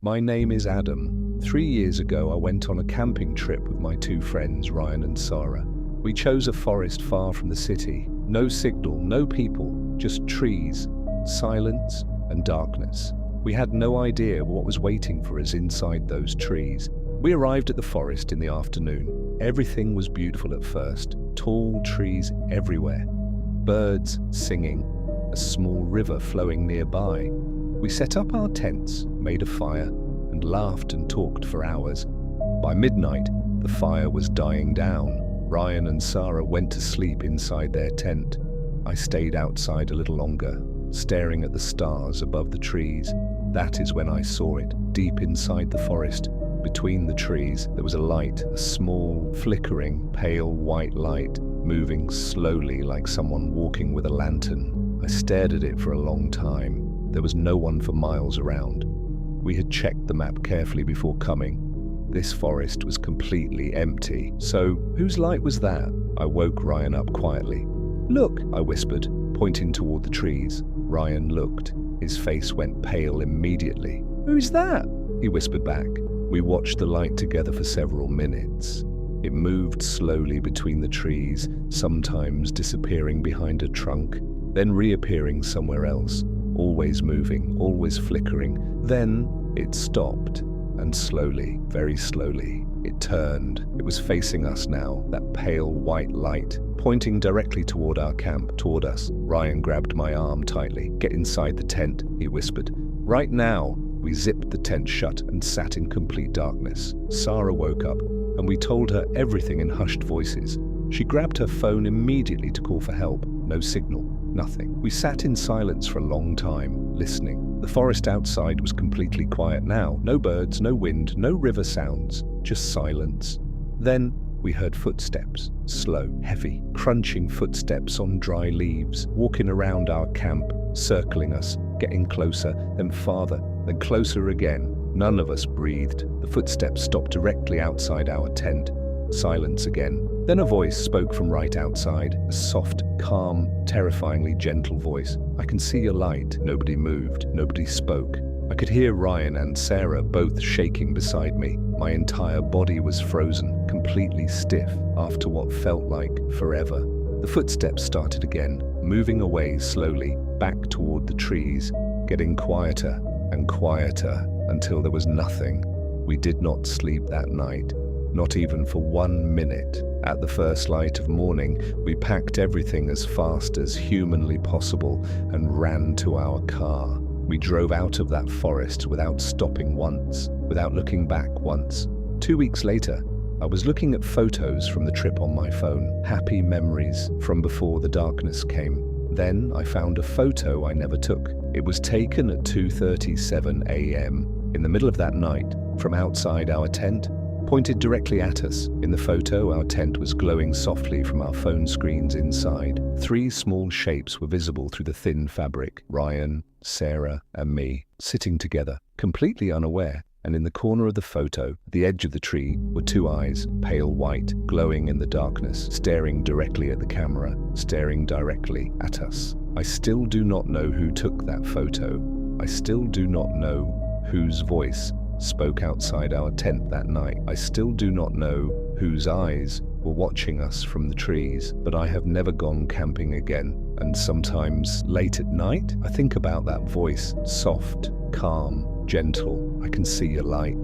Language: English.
My name is Adam. 3 years ago, I went on a camping trip with my two friends, Ryan and Sarah. We chose a forest far from the city. No signal, no people, just trees, silence, and darkness. We had no idea what was waiting for us inside those trees. We arrived at the forest in the afternoon. Everything was beautiful at first. Tall trees everywhere. Birds singing. A small river flowing nearby. We set up our tents, made a fire, and laughed and talked for hours. By midnight, the fire was dying down. Ryan and Sarah went to sleep inside their tent. I stayed outside a little longer, staring at the stars above the trees. That is when I saw it. Deep inside the forest, between the trees, there was a light, a small, flickering, pale white light, moving slowly like someone walking with a lantern. I stared at it for a long time. There was no one for miles around. We had checked the map carefully before coming. This forest was completely empty. So, whose light was that? I woke Ryan up quietly. "Look," I whispered, pointing toward the trees. Ryan looked. His face went pale immediately. "Who's that?" he whispered back. We watched the light together for several minutes. It moved slowly between the trees, sometimes disappearing behind a trunk, then reappearing somewhere else, always moving, always flickering. Then it stopped, and slowly, very slowly, it turned. It was facing us now, that pale white light, pointing directly toward our camp, toward us. Ryan grabbed my arm tightly. "Get inside the tent," he whispered. "Right now." We zipped the tent shut and sat in complete darkness. Sarah woke up, and we told her everything in hushed voices. She grabbed her phone immediately to call for help. No signal, nothing. We sat in silence for a long time, listening. The forest outside was completely quiet now. No birds, no wind, no river sounds, just silence. Then we heard footsteps, slow, heavy, crunching footsteps on dry leaves, walking around our camp, circling us, getting closer, then farther, then closer again. None of us breathed. The footsteps stopped directly outside our tent. Silence again. Then a voice spoke from right outside, a soft, calm, terrifyingly gentle voice. "I can see your light." Nobody moved. Nobody spoke. I could hear Ryan and Sarah both shaking beside me. My entire body was frozen, completely stiff, after what felt like forever. The footsteps started again, moving away slowly, back toward the trees, getting quieter and quieter until there was nothing. We did not sleep that night, not even for 1 minute. At the first light of morning, we packed everything as fast as humanly possible and ran to our car. We drove out of that forest without stopping once, without looking back once. 2 weeks later, I was looking at photos from the trip on my phone, happy memories from before the darkness came. Then I found a photo I never took. It was taken at 2:37 a.m. in the middle of that night, from outside our tent, pointed directly at us. In the photo, our tent was glowing softly from our phone screens inside. 3 small shapes were visible through the thin fabric. Ryan, Sarah, and me, sitting together, completely unaware. And in the corner of the photo, at the edge of the tree, were 2 eyes, pale white, glowing in the darkness, staring directly at the camera, staring directly at us. I still do not know who took that photo. I still do not know whose voice spoke outside our tent that night. I still do not know whose eyes were watching us from the trees, but I have never gone camping again. And sometimes, late at night, I think about that voice, soft, calm, gentle. "I can see your light."